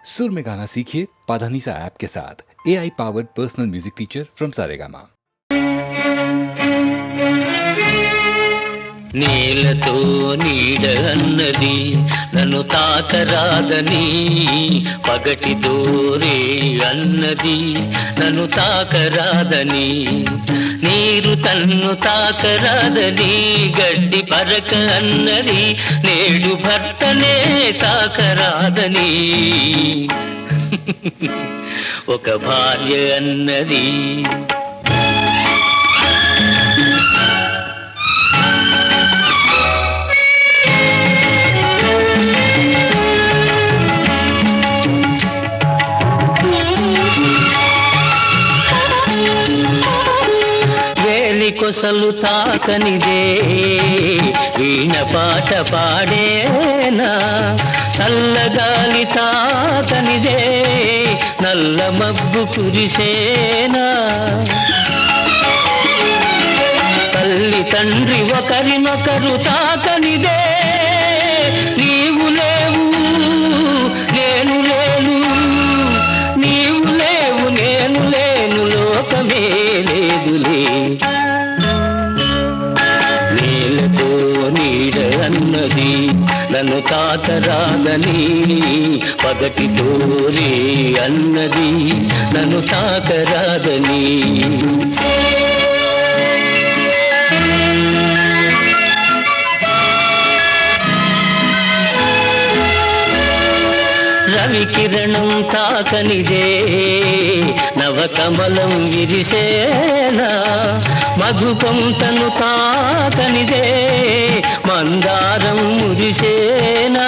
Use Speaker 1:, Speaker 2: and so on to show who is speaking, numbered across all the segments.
Speaker 1: सुर में गाना सीखिए पाधानीसा ऐप के साथ। AI powered personal music teacher from Saregama.
Speaker 2: నీలతో నీడ అన్నది నన్ను తాకరాదని, పగటితో రే అన్నది నన్ను తాకరాదని, నీరు తన్ను తాకరాదని, గడ్డి పరక అన్నది నేడు భర్తనే తాకరాదని, ఒక భార్య అన్నది. కొసలు తాకనిదే వీణ పాట పాడేనా, చల్లగాలి తాకనిదే నల్ల మబ్బు కురిసేనా, తల్లి తండ్రి ఒకరినొకరు తాకనిదే నీవు లేవు నేను లేను, నీవు లేవు నేను లేను, లోకమే లేదులే. నీలతో నీడ అన్నది నన్ను తాకరాదని, పగటితో రే అన్నది నన్ను తాకరాదని. రవికిరణం తాకనిదే నవకమలం విరిసేనా, మధుపంతను తాకనిదే మందారం మురిసేనా,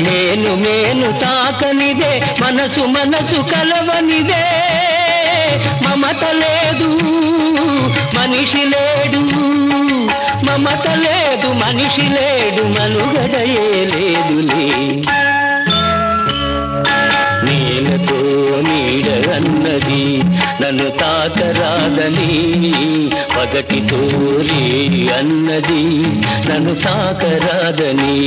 Speaker 2: నేను మేను తాకనిదే మనసు మనసు కలవనిదే, మమత లేదు మనిషి లేడు, మమత లేదు మనిషి లేడు, మనుగడయే లేదులే. నీలతో నీడ అన్నది నన్ను తాకరాదని, పగటితో రే అన్నది నన్ను తాకరాదని.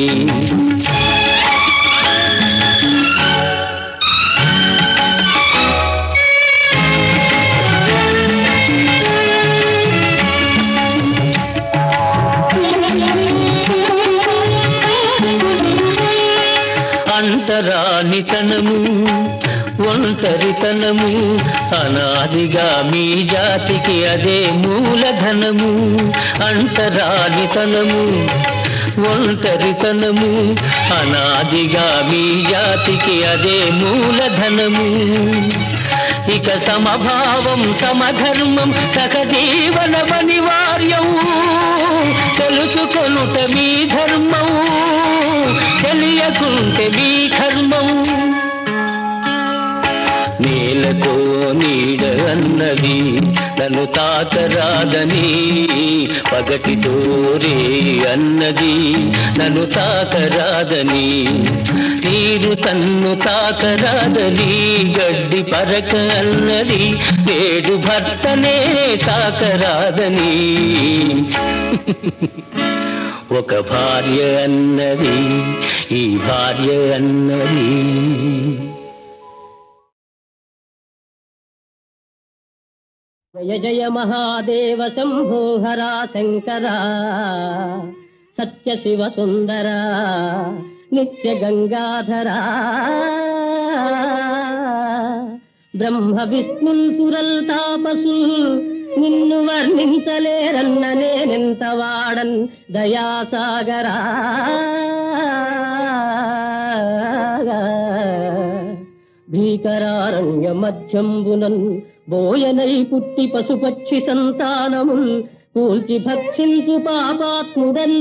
Speaker 2: అంటరానితనము ఒంటరితనము అనాదిగా మీ జాతికి అదే మూలధనము, అంటరానితనము ఒంటరితనము అనాదిగా మీ జాతికి అదే మూలధనము, ఇక సమభావం సమధర్మం సహజీవన అనివార్యం, తెలుసుకొనుట మీ ధర్మం తెలియకుంటే మీ కర్మం. నీలతో నీడ అన్నది నన్ను తాకరాదని, పగటితో రే అన్నది నన్ను తాకరాదని, నీరు తన్ను తాకరాదని, గడ్డి పరక అన్నది నేడు భర్తనే తాకరాదని, ఒక భార్య అన్నది ఈ భార్య అన్నది.
Speaker 3: జయ జయ మహాదేవ శంభో హరా శంకరా, సత్య శివ సుందరా నిత్య గంగాధరా, బ్రహ్మ విష్ణుల్ సురల్ తాపసుల్ నిన్ను వర్ణించలేరన్న నేనెంత వాడన్ దయాసాగరా, భీకరారణ్య మధ్యంబునన్ బోయనై పుట్టి పశుపక్షి సంతానముల్ కూల్చి భక్షించు పాపాత్ముడన్,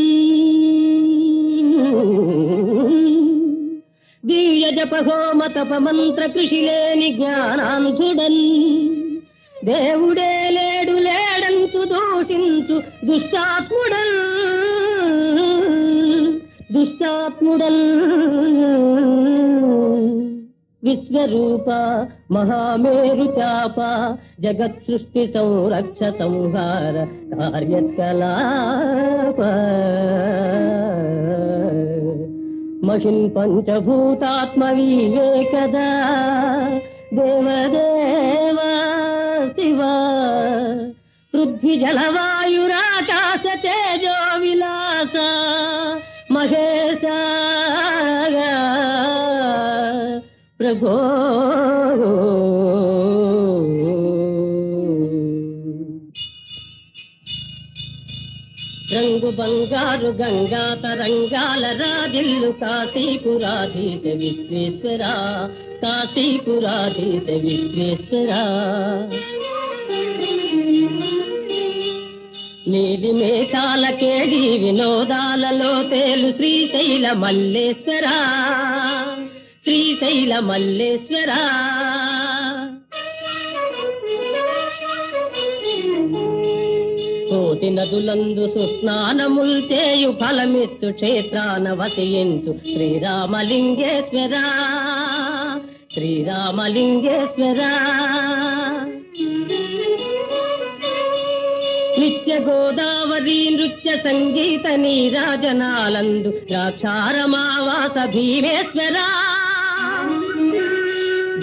Speaker 3: దివ్య జపహోమ తపమంత్ర కృషి లేని జ్ఞానాంధుడన్, దేవుడే లేడు లేడంతు దూషించు దుష్టాత్ముడన్, దుష్టాత్ముడన్. విశ్వరూప మహామేరు చాప జగత్ సృష్టి సంరక్ష సంహార కార్యకలాప మహిన్ పంచభూతాత్మ వివేకదా దేవదేవా శివా పృథ్వీ జలవాయురాకాశ తేజో విలాస మహేశ ప్రభో రంగు బంగారు గంగా తరంగాల రాజిల్లు కాశీపురాధీశ విశ్వేశ్వరా కాశీపురాధీశ విశ్వేశ్వరా నీలి మేఘాల కేడి వినోదాలలో తేలు శ్రీశైల మల్లేశ్వరా శ్రీశైల మల్లేశ్వరా కోటి నదులందు సుస్నానముల్ చేయు ఫలమిత్తు క్షేత్రాన వసించు శ్రీరామలింగేశ్వరా శ్రీరామలింగేశ్వరా నిత్య గోదావరి నృత్య సంగీత నీరాజనాలందు ద్రాక్షారమావాస భీమేశ్వరా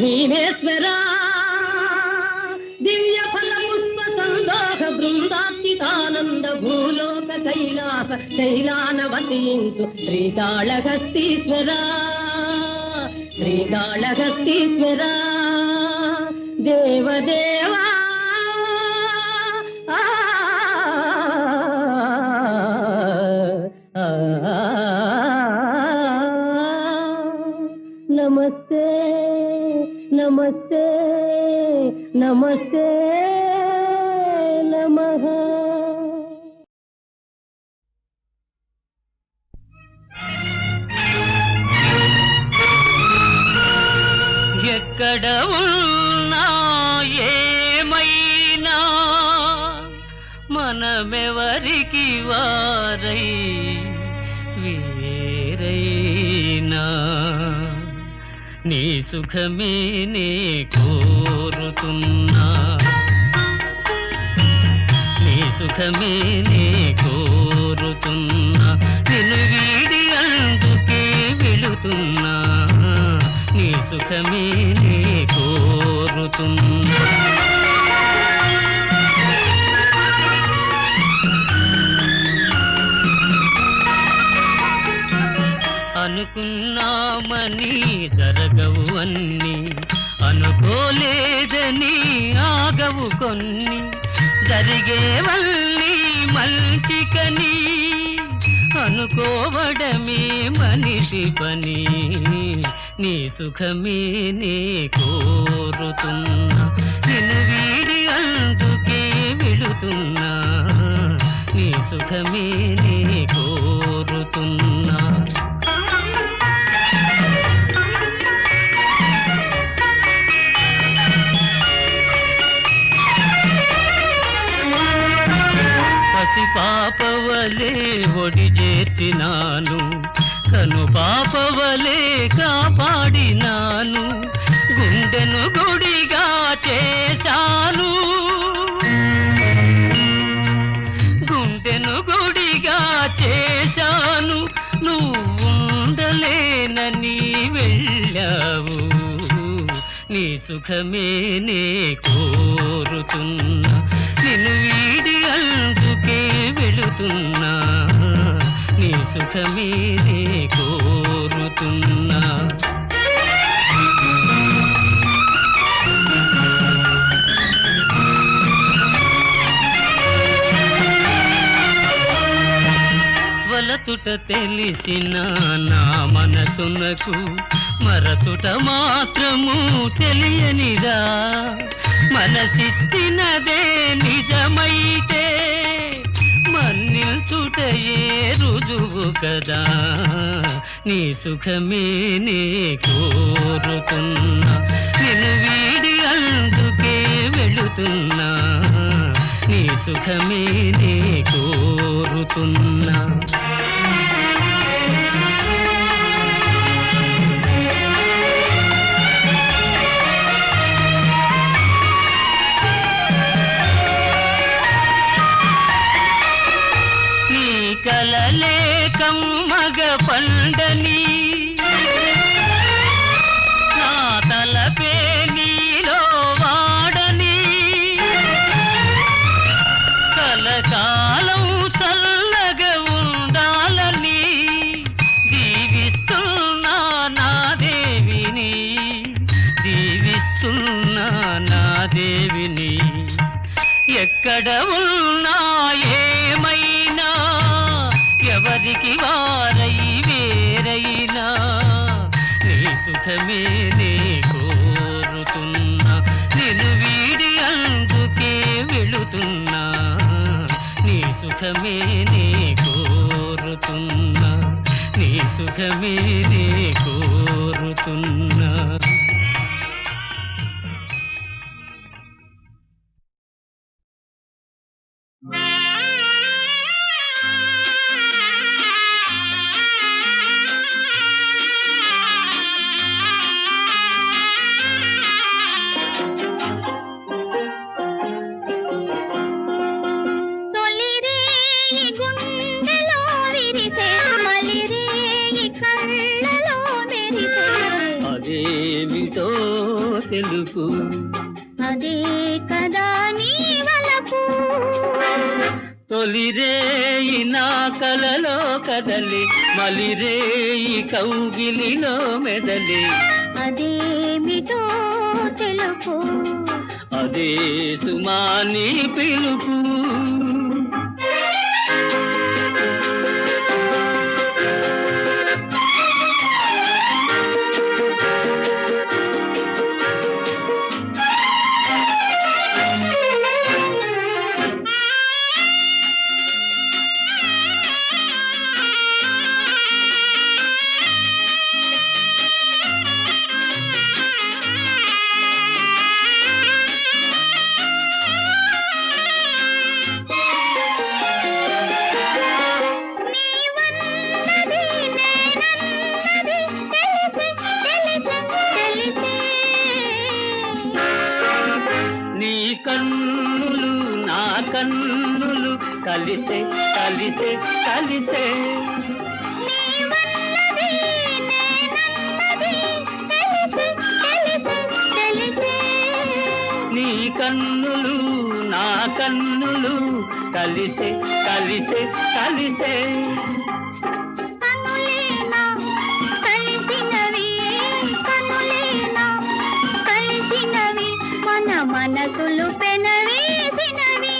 Speaker 3: భీమేశ్వరా దివ్య ఫల పుష్ప సందోహ బృందాత్మికానంద భూలోక కైలాస శైలాన వసించు శ్రీకాళహస్తీశ్వరా శ్రీకాళహస్తీశ్వరా దేవదేవా నమస్తే నమస్తే నమస్తే నమః.
Speaker 2: ఎక్కడ ఉన్నా ఏమైనా మనమెవరికి వారై వేరైనా నీ సుఖమే నే కోరుతున్నా నీ సుఖమే నే కోరుతున్నా నిన్ను వీడి అందుకే వెళుతున్నా నీ సుఖమే నే కోరుతున్నా అనుకున్నామని జరగవు అన్ని అనుకోలేదని ఆగవు కొన్ని జరిగేవల్లి మంచికని అనుకోవడమే మనిషి పని నీ సుఖమే నే కోరుతున్నా నిన్ను వీడి అందుకే వెళుతున్నా నీ సుఖమే నే కోరుతున్నా పసి పాపవలే ఒడి చేర్చినాను కను పాపవలే కాపాడినాను గుండెను గుడిగా చేశాను గుండెను గుడిగా చేశాను నువ్వు ఉండలేనని వెళ్ళావు నీ సుఖమే నే కోరుతున్నా నిన్ను వీడి అందుకే వెళుతున్నా నీ సుఖమే నే కోరుతున్నా వలతుట తెలిసిన నా మనసునకు మరతుట మాత్రము తెలియనిదా మనసిచ్చినదే నిజమైతే మన్నిల్చుటయే రుజువు కదా నీ సుఖమే నే కోరుతున్నా నిన్ను వీడి అందుకే వెళుతున్నా నీ సుఖమే నే కోరుతున్నా కలలే కమ్మగ పండని దీవిస్తున్నా నా దేవిని, దీవిస్తున్నా నా దేవిని. ఎక్కడ ఉన్నా ఏమైనా ఎవరికి వారై వేరైనా నీ సుఖమే నే కోరుతున్నా, నిన్ను వీడి అందుకే వెళుతున్నా. నీ సుఖమే నే కోరుతున్నా, నీ సుఖమే నే కోరుతున్నా. అదేమిటో తెలుపు,
Speaker 3: అదే కదా నీ వలపు.
Speaker 2: తొలిరేయి నా కలలో కదలి, మలిరేయి కౌగిలిలో మెదలి.
Speaker 3: అదేమిటో తెలుపు,
Speaker 2: అదే సుమాని పిలుపు. కన్నులు నా కన్నులు కలిసే కలిసే కలిసే. నీ కన్నులు నా కన్నులు కలిసే కలిసే కలిసే.
Speaker 3: మనసులు పెనవేసినవి.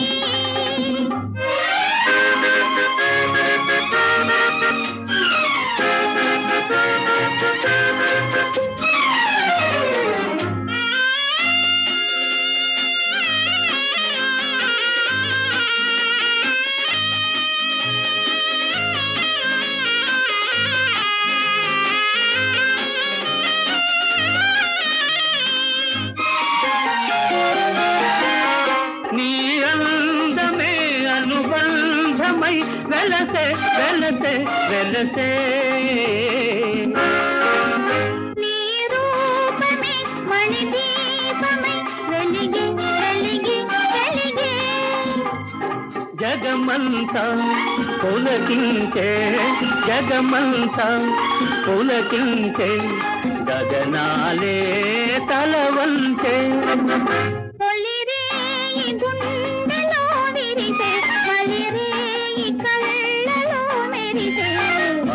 Speaker 2: వెలసే వెలసే వెలసే.
Speaker 3: నీ రూపమే మణిదీపమై వెలిగే వెలిగే వెలిగే.
Speaker 2: జగమంతా పులకించే, జగమంతా పులకించే, గగనాలే తలవంచే.
Speaker 3: గుండెలో విరిసే, మలిరేయి కళ్ళలో మెరిసే.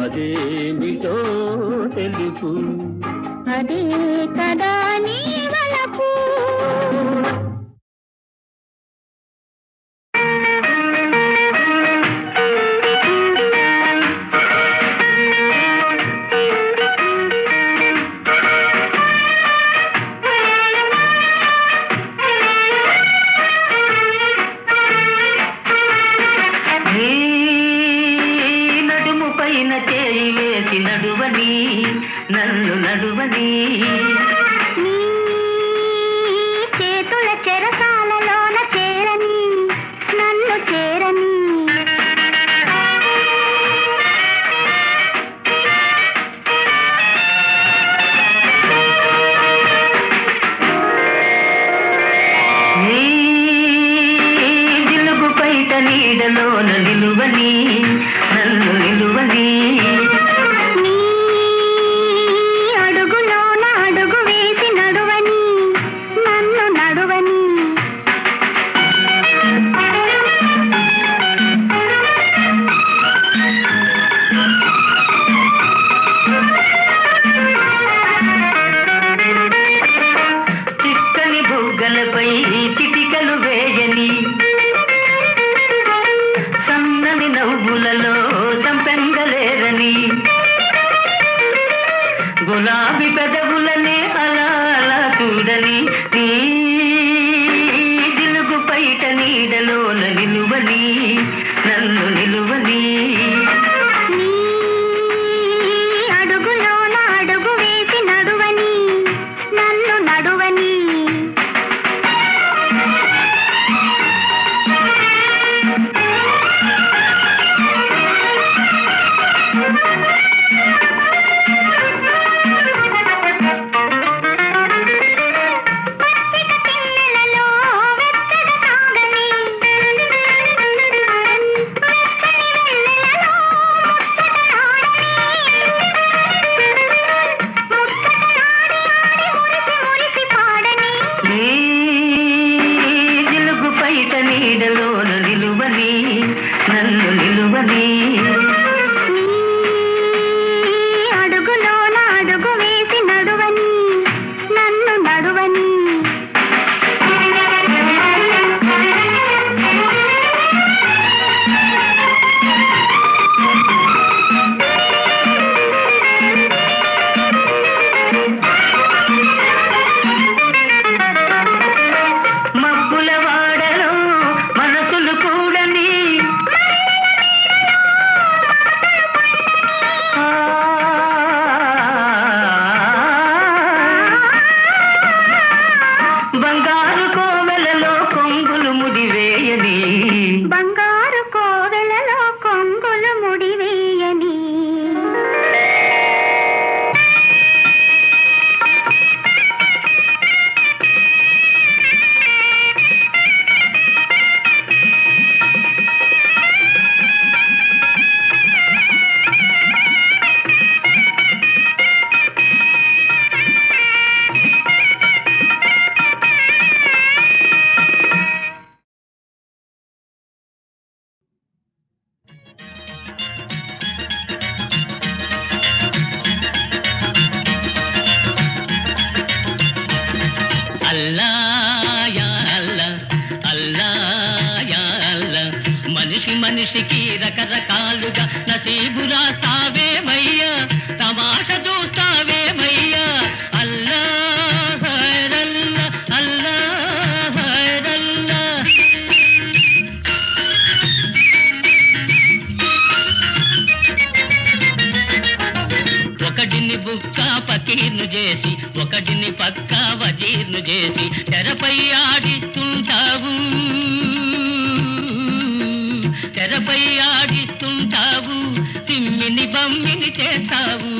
Speaker 2: అదేమిటో తెలుపు,
Speaker 3: అదే కదా నీ వలపు.
Speaker 2: నడువని నన్ను నడువని,
Speaker 3: నీ చేతుల చెరసాలలోన చేరని నన్ను చేరని.
Speaker 2: నీ జిలుగు పైట నీడలోన నిలువని నన్ను నిలువని.
Speaker 3: నీ అడుగులోన అడుగు వేసి
Speaker 2: గులాబీ పెదవులనే అలా అలా చూడని నీ జిలుగు పైట నీడలోన నిలువని నన్ను నిలువని
Speaker 3: నీ అడుగులోన అడుగు వేసి నడువని నన్ను నడువని
Speaker 2: నీ జిలుగు పైట నీడలోన నిలువని నన్ను నిలువని
Speaker 3: నీ అడుగులోన అడుగు వేసి నడువని నన్ను నడువని
Speaker 2: మబ్బుల వాడలో మనసులు కూడని బంగారు కోవెలలో కొంగులు ముడివేయని
Speaker 3: బంగారు కోవెలలో కొంగులు ముడివేయని
Speaker 2: అల్లా యా అల్లా అల్లా యా అల్లా మనిషి మనిషికి రకరకాలుగా నసీబు రాస్తావేమయ్యా తమాష చూస్తావేమయ్యా అల్లా హైరల్లా అల్లా హైరల్లా ఒకటిని బుక్క పకీర్ను చేసి ఒకటిని పక్క వజీర్ను చేసి తెరపై ఆడిస్తుంటావు తెరపై ఆడిస్తుంటావు తిమ్మిని బమ్మిని చేస్తావు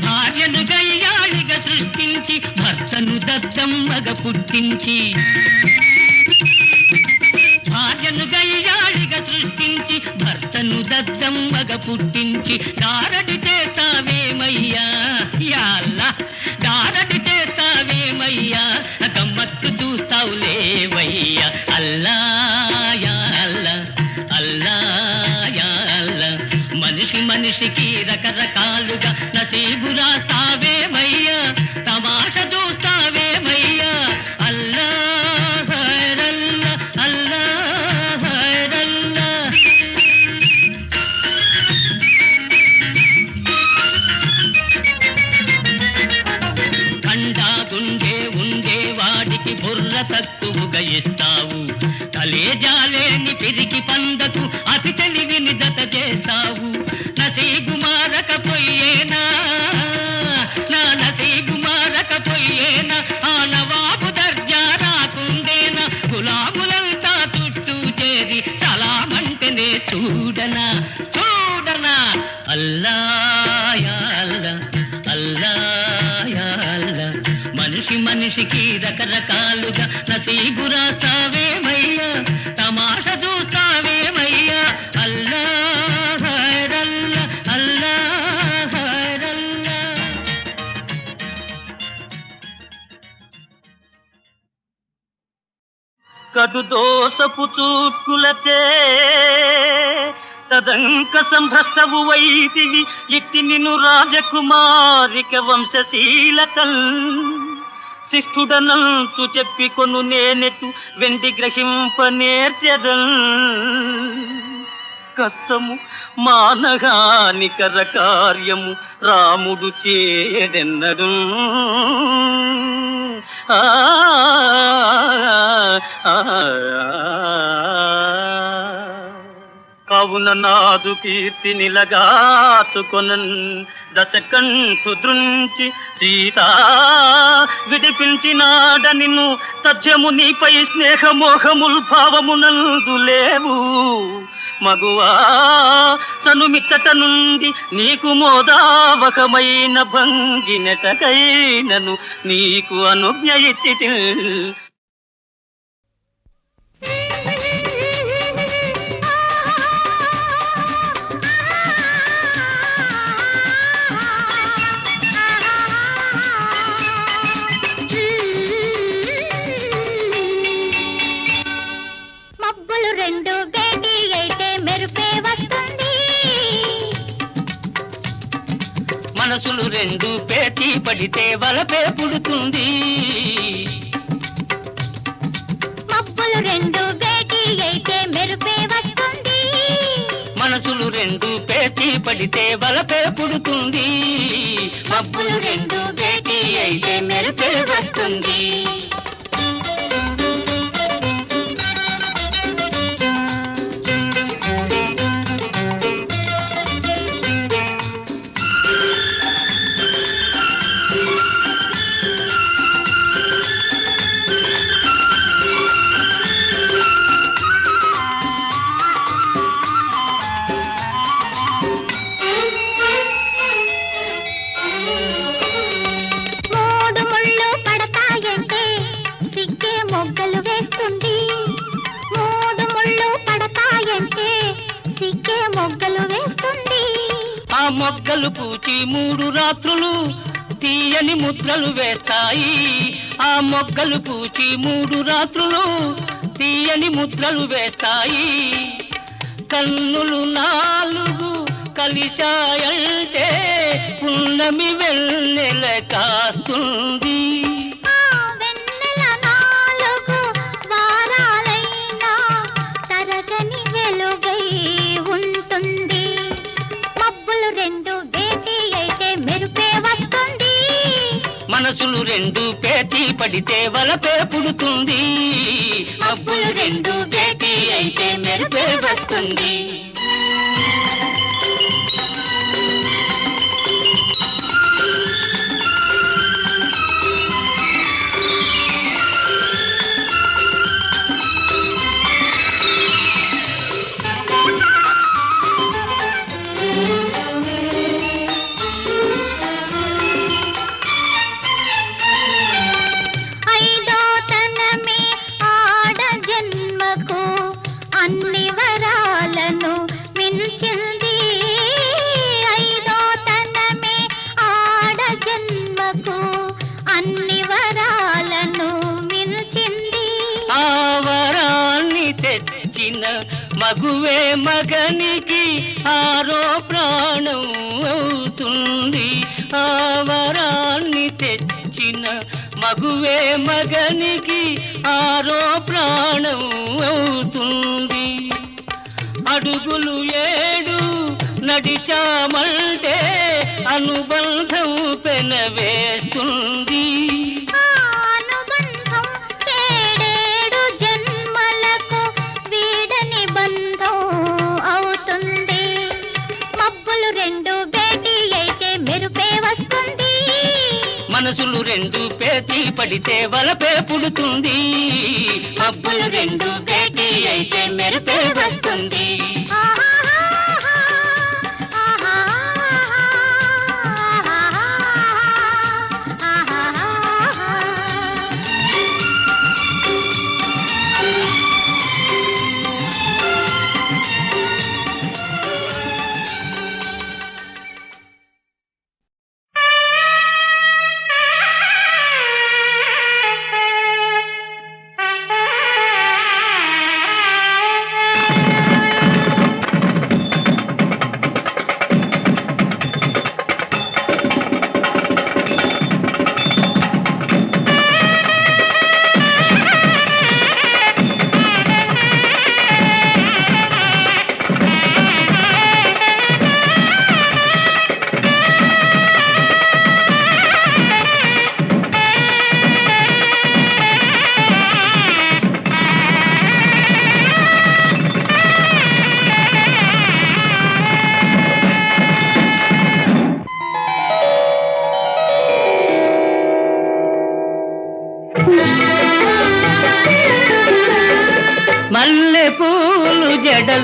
Speaker 2: భార్యను గయ్యాళిగా సృష్టించి భర్తను దత్తమ్మగా పుట్టించి భార్యను గయ్యాళిగా సృష్టించి భర్తను దత్తమ్మగా పుట్టించి దారడి చేస్తావేమయ్యా యాల్లా దారడి చేస్తావేమయ్యా గమ్మత్తు చూస్తావులేవయ్యా అల్లా యా అల్లా అల్లా యా అల్లా మనిషి మనిషికి రకరకాలుగా నసీబు రాస్తావేమయ్యా తమాష చూస్తావేమయ్యా అల్లా హైరల్లా అల్లా హైరల్లా కండా గుండె ఉండే వాడికి బుర్ర తక్కువగా ఇస్తావు కలేజాలేని పిరికి పందకు అతి తెలివిని జత చేస్తావు నసీబు మారకపోయేనా నా నసీబు మారకపోయేనా ఆ నవాబు దర్జా రాకుండేనా గులాములంతా చుట్టూ చేరి సలామంటేనే చూడనా చూడనా అల్లా యా అల్లా అల్లా యా అల్లా మనిషి మనిషికి రకరకాలుగా నసీబు రాస్తావేమయ్యా తమాష చూస్తావేమయ్యా అల్లా హైరల్లా అల్లా హైరల్లా కటు దోసపు చూట్కులచే తదంక సంభ్రష్టవు వైతివి ఇట్టి నిన్ను రాజకుమారిక వంశశీలకల్ శిష్ఠుడనంతు చెప్పికొను నేనెటు వెండి గ్రహింప నేర్చెదన్ కష్టము మానహానికర కార్యము రాముడు చేయడెన్నడు ఆ ఆ, కావున నాదు కీర్తి నిలగాచుకొనన్ దశకంఠు దృంచి సీతా విడిపించినాడ నిన్ను తథ్యము నీపై స్నేహమోహముల్ భావమునందు లేవు మగువా చనుమిచ్చట నుండి నీకు మోదావకమైన భంగినెటకైనను నీకు అనుజ్ఞ ఇచ్చితి
Speaker 3: మబ్బులు రెండు భేటీ అయితే మెరుపే వస్తుంది
Speaker 2: మనసులు రెండు పేచి పడితే వలపే పుడుతుంది
Speaker 3: మబ్బులు రెండు భేటీ అయితే మెరుపే వస్తుంది
Speaker 2: మనసులు రెండు పేచి పడితే వలపే పుడుతుంది మబ్బులు రెండు భేటీ అయితే మెరుపే వస్తుంది
Speaker 3: మూడు ముళ్ళు పడతాయంటే సిగ్గే మొగ్గలు వేస్తుంది మూడు ముళ్ళు పడతాయంటే సిగ్గే మొగ్గలు వేస్తుంది
Speaker 2: ఆ మొగ్గలు పూచి 3 రాత్రులు తీయని ముద్రలు వేస్తాయి ఆ మొగ్గలు పూచి 3 రాత్రులు తీయని ముద్రలు వేస్తాయి కన్నులు 4 కలిశాయంటే పున్నమి వెన్నెల కాస్తుంది
Speaker 3: ఆ వెన్నెల 4 వారాలైనా తరగని వెలుగై ఉంటుంది మబ్బులు రెండు భేటీ అయితే మెరుపే వస్తుంది
Speaker 2: మనసులు రెండు పేచి పడితే వలపే పుడుతుంది మబ్బులు రెండు భేటీ అయితే మెరుపే వస్తుంది
Speaker 3: ఐదో తనమే ఆడ జన్మకు అన్ని వరాలను మించింది ఐదో తనమే ఆడ జన్మకు అన్ని వరాలను మించింది
Speaker 2: ఆ వరాన్ని తెచ్చిన మగువే మగనికి ఆరో ప్రాణం అవుతుంది ఆ వరాన్ని తెచ్చిన మగువే మగనికి ఆరో ప్రాణం అవుతుంది అడుగులు 7 నడిచామంటే అనుబంధం పెనవేస్తుంది
Speaker 3: ఆ అనుబంధం 7 జన్మలకు వీడని బంధం అవుతుంది మబ్బులు రెండు భేటీ అయితే మెరుపే వస్తుంది
Speaker 2: మనసులు రెండు పేచి పడితే వలపే పుడుతుంది మబ్బులు రెండు భేటీ అయితే మెరుపే వస్తుంది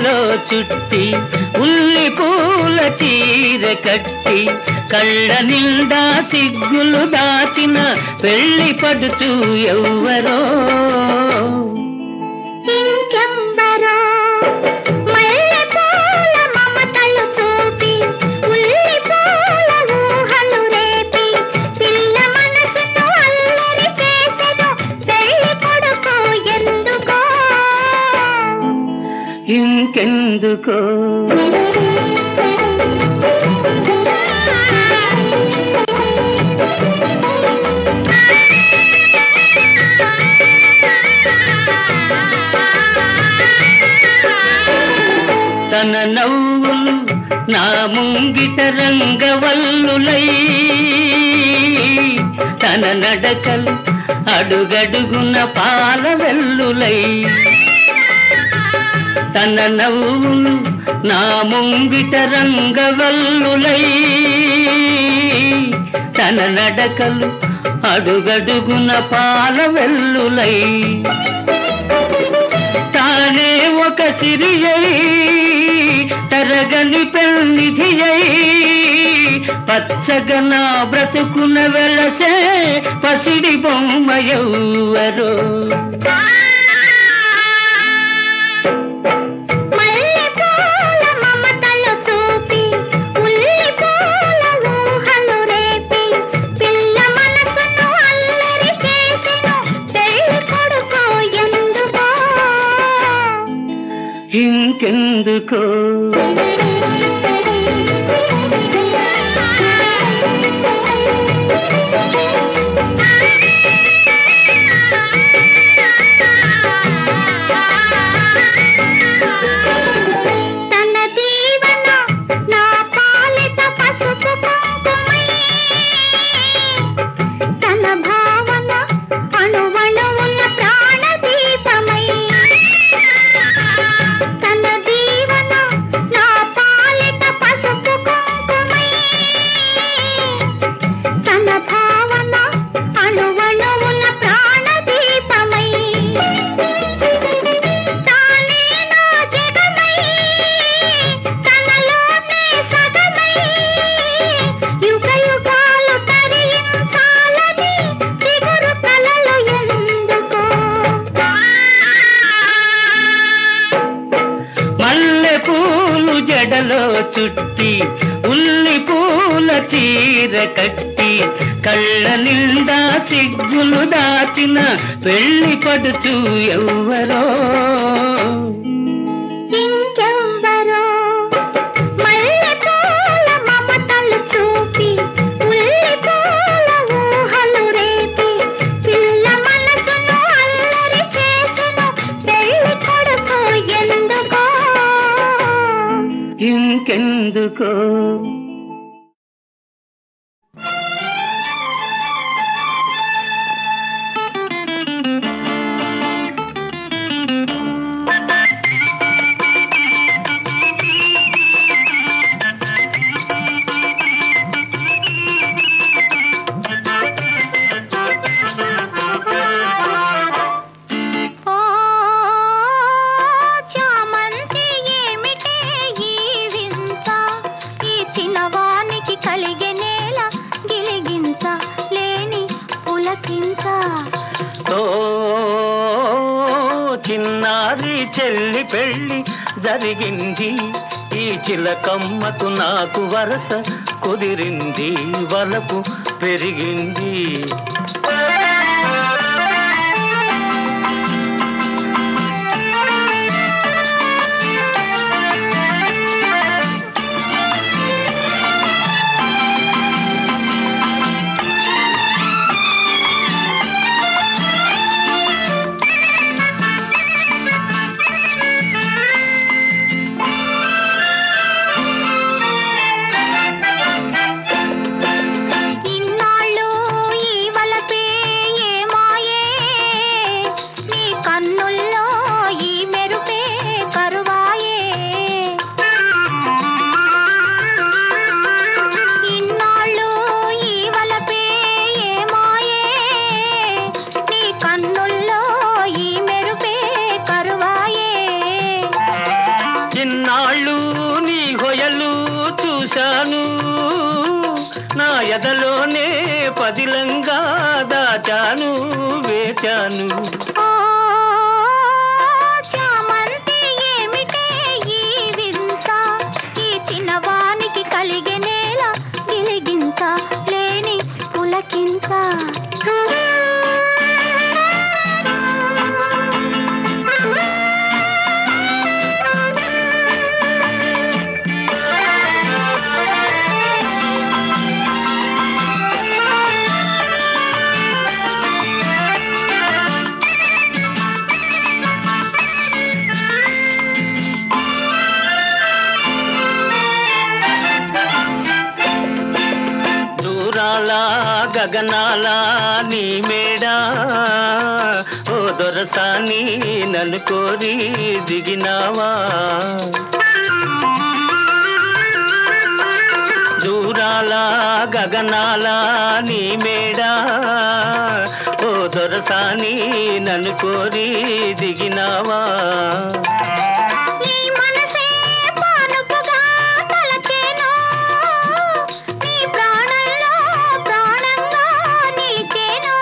Speaker 2: జడలో చుట్టి ఉల్లి పూల చీర కట్టి కళ్ళ నిండా సిగ్గులు దాచిన పెళ్లి పడుచు ఎవ్వరో
Speaker 3: ఇంకెవ్వరో మల్లెపూల మమతలు చూపి ఉల్లి పూల ఊహలు రేపి పిల్ల మనసును అల్లరి చేసెను పెళ్లి కొడుకు ఎందుకో
Speaker 2: ఇంకెందుకో తన నవ్వులు నా ముంగిట రంగవల్లులై తన నడకలు అడుగడుగున పాల వెల్లులై తన నవ్వులు నా ముంగిట రంగవల్లులై తన నడకలు అడుగడుగున పాల వెల్లులై తానే ఒక సిరియై తరగని పెన్నిధియై పచ్చగా నా బ్రతుకున వెలసే పసిడి బొమ్మ ఎవ్వరో
Speaker 3: మల్లెపూల మమతలు చూపి ఉల్లి పూల ఊహలు రేపి పిల్ల మనసును అల్లరి చేసెను పెళ్లి కొడుకు ఎందుకో
Speaker 2: ఇంకెందుకో
Speaker 3: తన దీవెన నా పాలిట పసుపు కుంకుమై తన భావన అణువణువున ప్రాణదీపమై తన దీవెన నా పాలిట పసుపు కుంకుమై తన భావన అణువణువున ప్రాణదీపమై తానే నా జగమై తనలోనే సగమై యుగ యుగాలు తరించాలని చిగురు కలలు ఎందుకో
Speaker 2: మల్లె పూలు జడలో చుట్టి ఉల్లి పూల చీర కట్టి కళ్ళ నిండా సిగ్గులు దాచిన పెళ్లి పడుచు ఎవ్వరో
Speaker 3: ఇంకెవ్వరో మల్లెపూల మమతలు చూపి ఉల్లి పూల ఊహలు రేపి పిల్ల మనసును అల్లరి చేసెను పెళ్లి కొడుకు ఎందుకో
Speaker 2: ఇంకెందుకో
Speaker 3: ఓ చామంతి ఏమిటే ఈ వింత ఈ చిన్నవానికి కలిగే నేల గిలిగింత లేని పులకింత
Speaker 2: ఓ చిన్నారి చెల్లి పెళ్లి జరిగింది ఈ చిలకమ్మకు నాకు వరస కుదిరింది వలపు పెరిగింది
Speaker 3: ఇన్నాళ్ళు ఈ వలపే
Speaker 2: నా ఎదలోనే పదిలంగా దాచాను వేచాను.
Speaker 3: ఓ చామంతి ఏమిటే ఈ వింత, ఈ చిన్నవానికి కలిగే నేల గిలిగింత లేని పులకింత.
Speaker 2: దూరాల గగనాల నీ మేడా ఓ దొరసాని నన్ను కోరి దిగినావా. దూరాల గగనాల నీ మేడా ఓ దొరసాని నన్ను కోరి దిగినావా.
Speaker 3: నీ మనసే పానుపుగా తలచేను, నీ ప్రాణంలో ప్రాణంగా నీచేను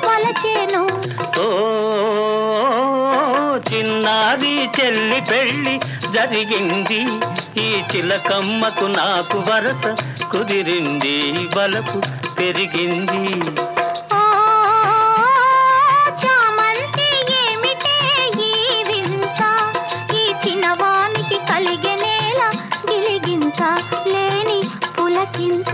Speaker 3: వలచేను.
Speaker 2: ఓ చిన్నారి చెల్లి పెళ్ళి జరిగింది, ఈ చిలకమ్మకు నాకు వరస కుదిరింది, బలపు పెరిగింది.
Speaker 3: ఓ చామంతి ఏమిటే ఈ వింత, ఈ చిన్నవానికి కలిగే నేల గిలిగింత లేని పులకింత.